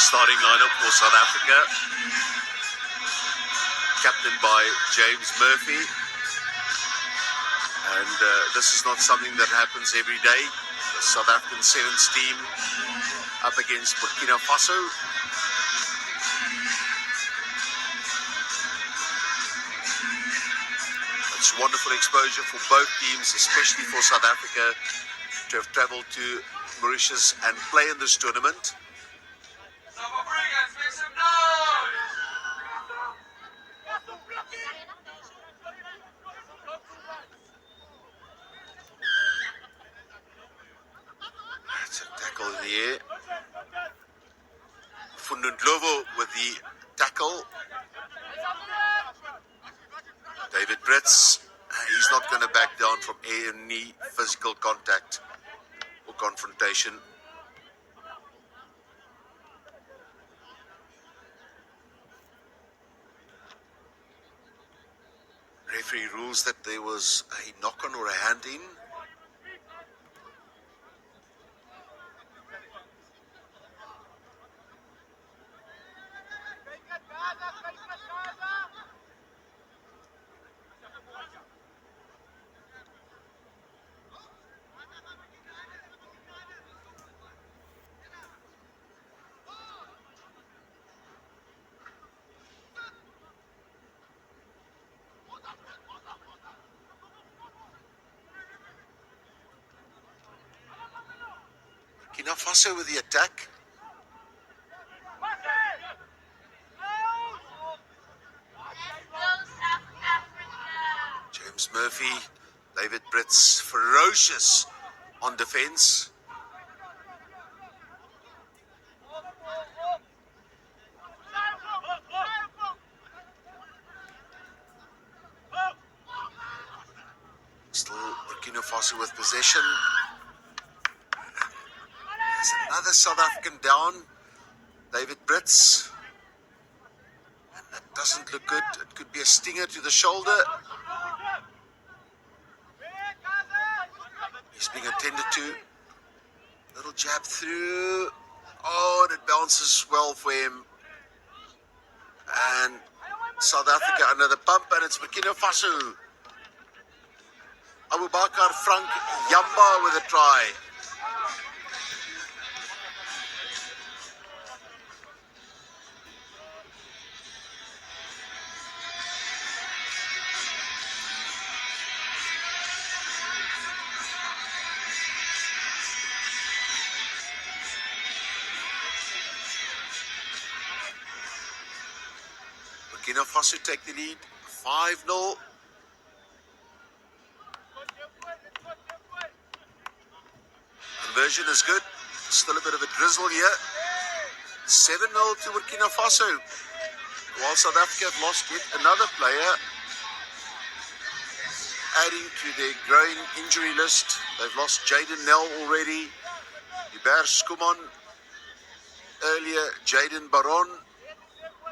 Starting lineup for South Africa, captained by James Murphy. And this is not something that happens every day. The South African Sevens team up against Burkina Faso. It's wonderful exposure for both teams, especially for South Africa, to have travelled to Mauritius and play in this tournament. That's a tackle in the air. Fundundlovo with the tackle. David Brits, he's not going to back down from any physical contact or confrontation. Referee rules that there was a knock-on or a hand-in. Burkina Faso with the attack. James Murphy, David Brits, ferocious on defence. Still Burkina Faso with possession. There's another South African down, David Brits. And that doesn't look good. It could be a stinger to the shoulder. He's being attended to. Little jab through. Oh, and it bounces well for him. And South Africa under the pump, and it's Burkina Faso. Abubakar Frank Yamba with a try. Burkina Faso take the lead, 5-0. Conversion is good. Still a bit of a drizzle here. 7-0 to Burkina Faso. While South Africa have lost yet another player, adding to their growing injury list. They've lost Jaden Nell already. Hubert Skuman. Earlier, Jaden Baron.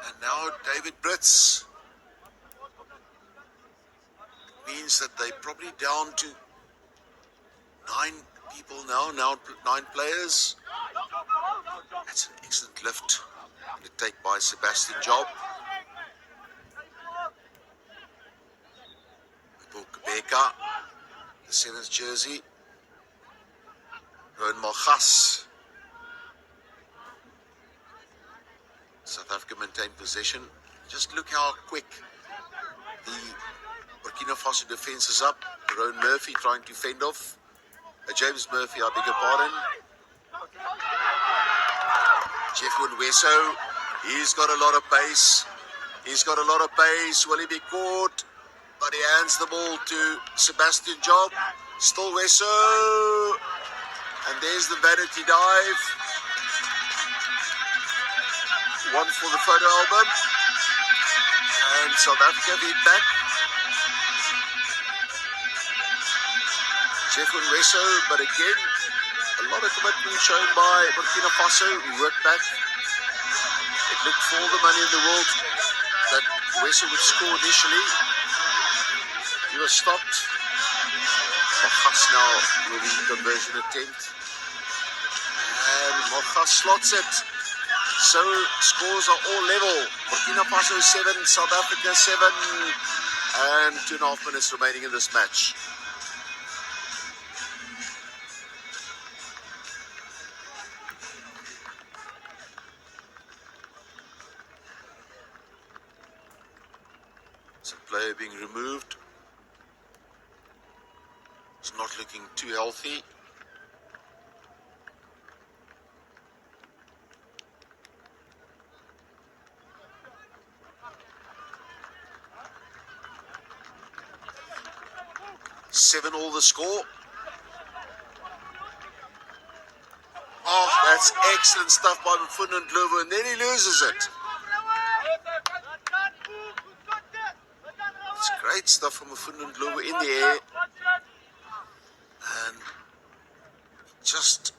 And now David Brits. It means that they're probably down to 9 people now 9 players. That's an excellent lift to take by Sebastian Job. Beka, the 7th jersey. Rowan Malgas. South Africa maintained possession. Just look how quick the Burkina Faso defense is up. Rowan Murphy trying to fend off. James Murphy, I beg your pardon. Jeff Weso, he's got a lot of pace. Will he be caught? But he hands the ball to Sebastian Job. Still Weso. And there's the vanity dive. One for the photo album. And South Africa beat back. Jeff Weso, but again, a lot of commitment shown by Burkina Faso, who worked back. It looked for all the money in the world that Weso would score initially. He was stopped. Malgas now with the conversion attempt. And Malgas slots it. So scores are all level. Burkina Faso 7, South Africa 7, and 2.5 minutes remaining in this match. It's a player being removed. It's not looking too healthy. Seven all the score. Oh, that's excellent stuff by Mfundendlovu, and then he loses it. It's great stuff from Mfundendlovu in the air, and just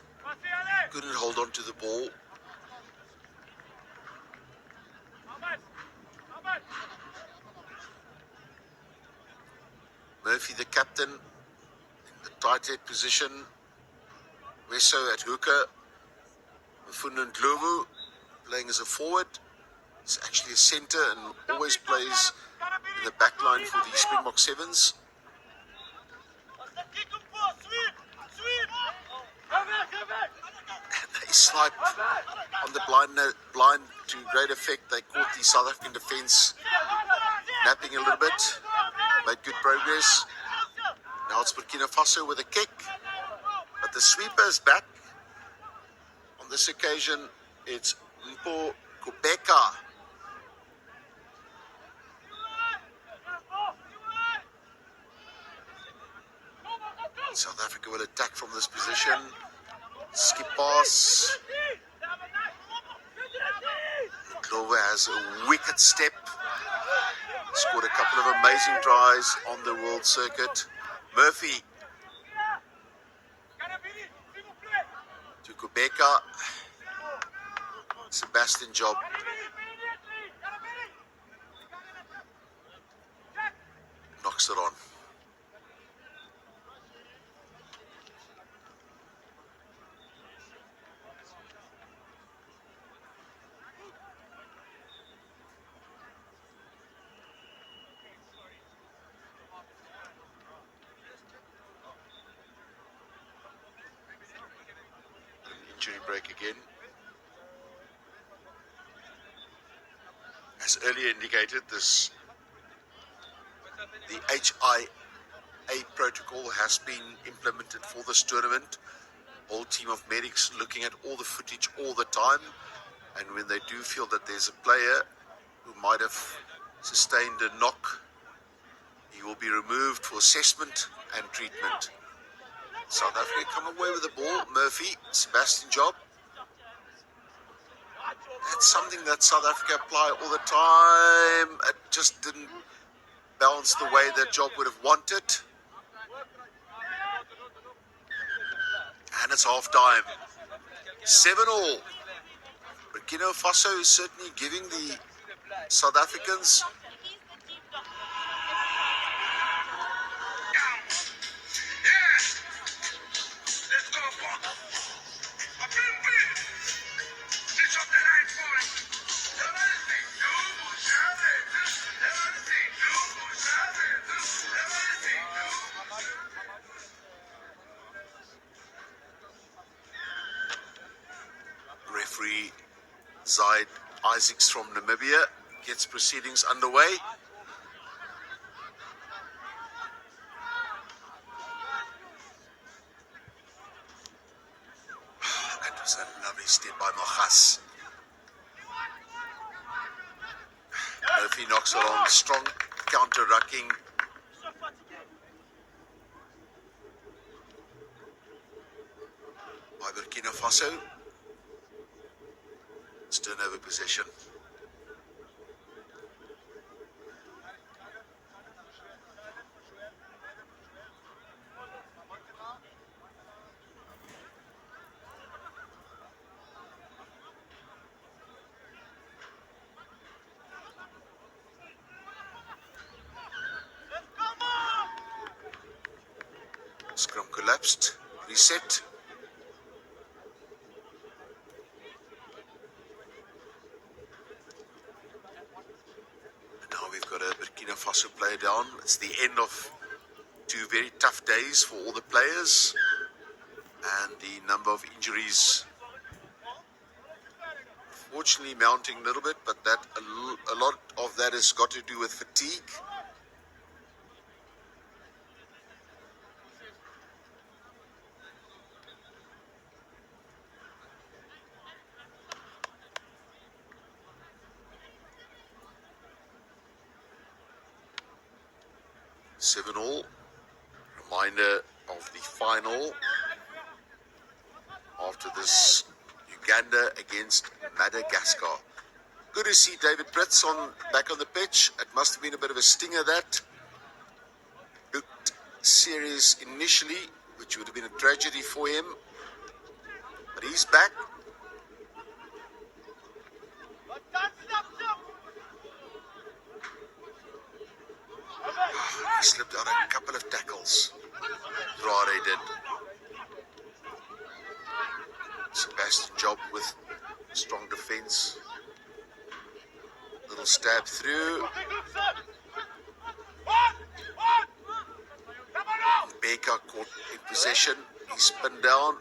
couldn't hold on to the ball. Murphy, the captain, in the tight head position. Weso at hooker. Mfundendlovu playing as a forward. He's actually a centre and always plays in the back line for the Springbok Sevens. And they sniped on the blind to great effect. They caught the South African defence napping a little bit. Made good progress. Now it's Burkina Faso with a kick. But the sweeper is back. On this occasion, it's Mpo Kubeka. South Africa will attack from this position. Skip pass. Glover has a wicked step. Scored a couple of amazing tries on the world circuit. Murphy to Kubeka. Sebastian Job. Knocks it on. Injury break again. As earlier indicated, the HIA protocol has been implemented for this tournament. Whole team of medics looking at all the footage all the time, and when they do feel that there's a player who might have sustained a knock, he will be removed for assessment and treatment. South Africa come away with the ball. Murphy, Sebastian Job. That's something that South Africa apply all the time. It just didn't bounce the way that Job would have wanted. And it's half time. 7-all. Burkina Faso is certainly giving the South Africans referee Zaid Isaacs from Namibia gets proceedings underway. That was a lovely step by Mochas. Murphy knocks it on, strong counter-rucking. By Burkina Faso. It's turnover possession. Scrum collapsed, reset. we've got a Burkina Faso player down. It's the end of 2 very tough days for all the players, and the number of injuries fortunately mounting a little bit, but that a lot of that has got to do with fatigue. Seven all. Reminder of the final after this, Uganda against Madagascar. Good to see David Brits back on the pitch. It must have been a bit of a stinger, that. Looked serious initially, which would have been a tragedy for him. But he's back. He slipped out a couple of tackles. Rare did. Sebastian job with strong defense. Little stab through. Baker caught in possession. He spun down.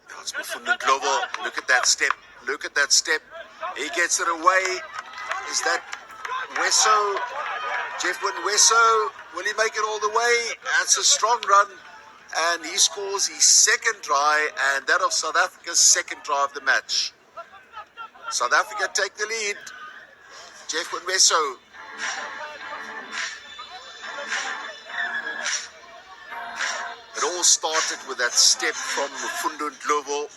Now it's Mufunda Globo. Look at that step. Look at that step. He gets it away. Is that Weso? Jeffwin Weso. Will he make it all the way? That's a strong run. And he scores his second try, and that of South Africa's second try of the match. South Africa take the lead. Jeffwin Weso. It all started with that step from Mufunda Ndlovu,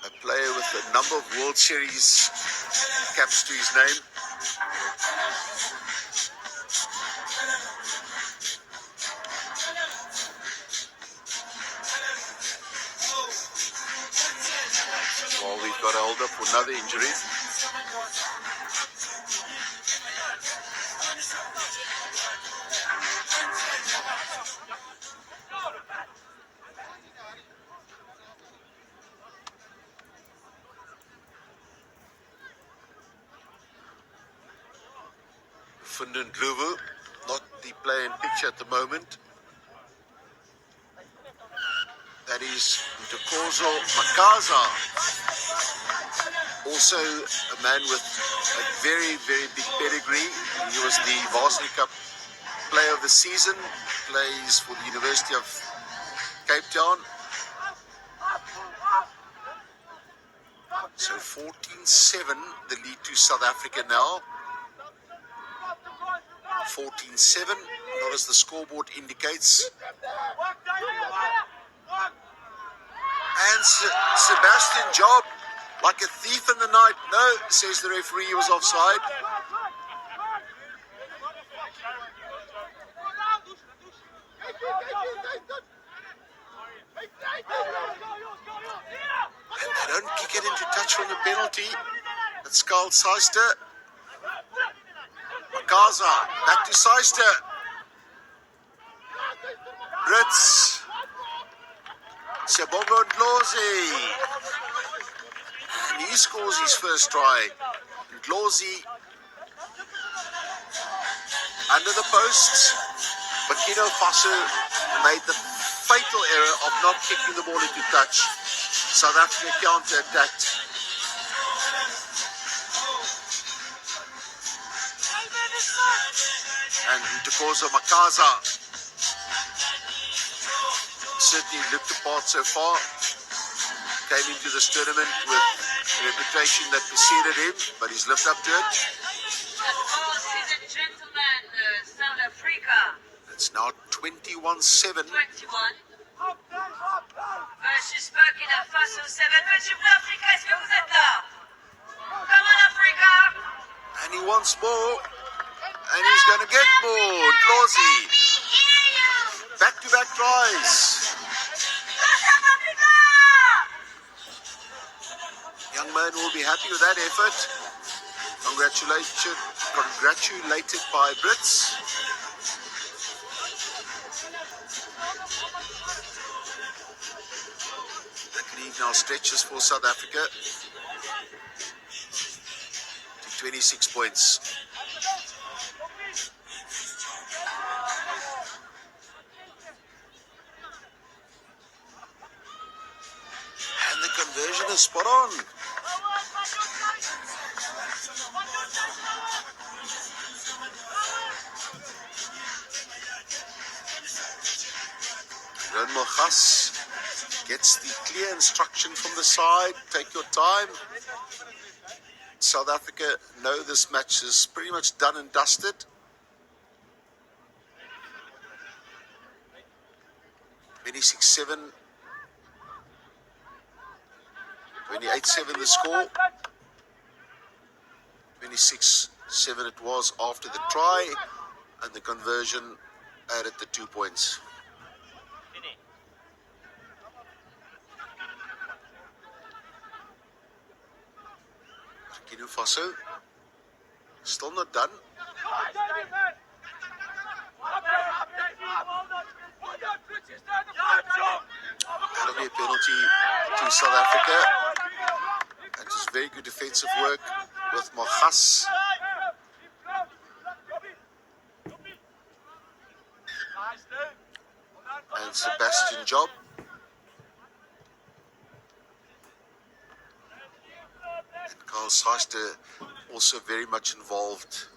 a player with a number of World Series caps to his name. Well, we've got to hold up for another injury. Mufunda Ndlovu, not the player in picture at the moment. That is Ntokozo Makaza, also a man with a very, very big pedigree. He was the Varsity Cup Player of the Season, plays for the University of Cape Town. So 14-7, the lead to South Africa now. 14-7, not as the scoreboard indicates. And Sebastian Job, like a thief in the night. No, says the referee, he was offside. And they don't kick it into touch from the penalty. It's Carl Seister. Makaza, back to Seister. Brits. Sebongo Ndlozi. And he scores his first try. Ndlozi under the posts. Burkina Faso made the fatal error of not kicking the ball into touch. South Africa counter-attacked. And Ntokozo Makaza certainly looked the part so far. Came into this tournament with a reputation that preceded him, but he's lived up to it. Ladies and gentlemen, South Africa. It's now 21-7. 21 versus Burkina Faso 7. Monsieur Africa, est-ce que vous êtes là? Come on, Africa! And he wants more. And he's going to get more. Ndlozi. Back-to-back tries. Young man will be happy with that effort. Congratulated by Brits. That lead now stretches for South Africa. 26 points. And the conversion is spot on. Ron Mochas gets the clear instruction from the side. Take your time. South Africa know this match is pretty much done and dusted. (26-7). 28-7 the score. 26-7 it was after the try, and the conversion added the 2 points. Burkina Faso still not done. That'll be a penalty to South Africa. And just very good defensive work with Mochas. And Sebastian Job. And Carl Seister also very much involved.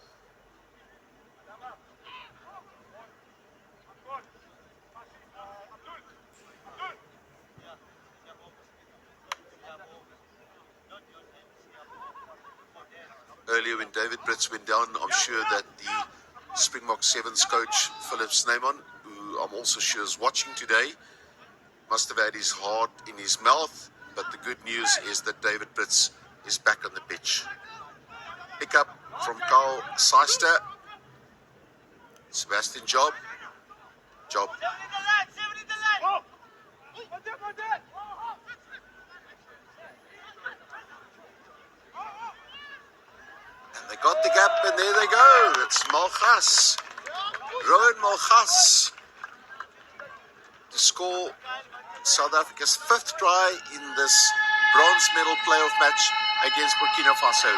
Earlier when David Brits went down, I'm sure that the Springbok Sevens coach, Philip Snyman, who I'm also sure is watching today, must have had his heart in his mouth. But the good news is that David Brits is back on the pitch. Pick up from Carl Seister. Sebastian Job. And they got the gap, and there they go. It's Mochas. Rowan Mochas to score South Africa's 5th try in this bronze medal playoff match against Burkina Faso.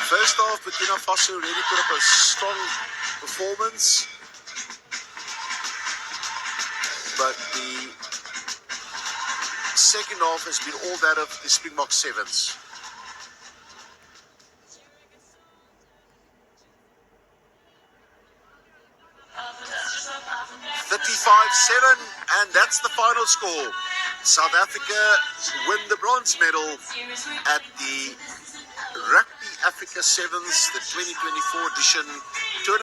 First half, Burkina Faso really put up a strong performance, but the second half has been all that of the Springbok Sevens. 35-7, and that's the final score. South Africa win the bronze medal at the Rugby Africa Sevens, the 2024 edition tournament.